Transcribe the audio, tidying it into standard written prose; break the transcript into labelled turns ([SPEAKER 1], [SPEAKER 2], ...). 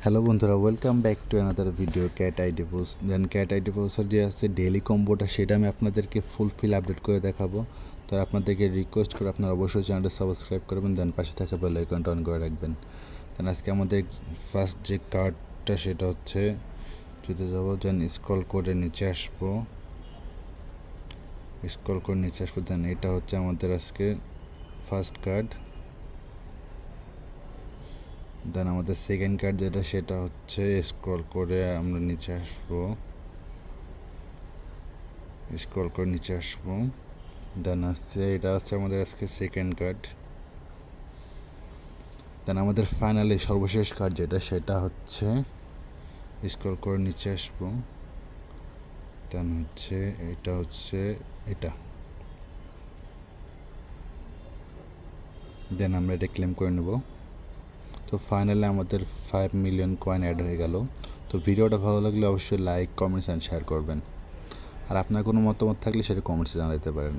[SPEAKER 1] Hello বন্ধুরা, welcome back to another video cat ID pose. Then cat ID পোসের যে আছে ডেইলি কম্বোটা, সেটা আমি আপনাদেরকে ফুলফিল আপডেট করে দেখাবো। তো আপনাদেরকে রিকোয়েস্ট করে আপনারা অবশ্যই চ্যানেলটা সাবস্ক্রাইব করবেন, দেন পাশে থাকা বেল আইকনটা অন করে রাখবেন। দেন আজকে আমাদের ফার্স্ট যে কার্ডটা সেটা হচ্ছে, যদি যাবো দেন স্ক্রল করে নিচে আসবো, দেন এটা হচ্ছে আমাদের আজকে ফার্স্ট কার্ড। দেন আমাদের সেকেন্ড কার্ড যেটা, সেটা হচ্ছে স্ক্রল করে আমরা নিচে আসবো, দেন আসছে এটা হচ্ছে আমাদের আজকে সেকেন্ড কার্ড। দেন আমাদের ফাইনালি সর্বশেষ কার্ড যেটা, সেটা হচ্ছে স্ক্রল করে নিচে আসবো, দেন হচ্ছে এটা দেন আমরা এটা ক্লেম করে নেব। তো ফাইনালি আমাদের 5 মিলিয়ন কয়েন অ্যাড হয়ে গেল। তো ভিডিওটা ভালো লাগলে অবশ্যই লাইক, কমেন্টস অ্যান্ড শেয়ার করবেন। আর আপনার কোনো মতামত থাকলে সেটা কমেন্টসে জানাতে পারেন।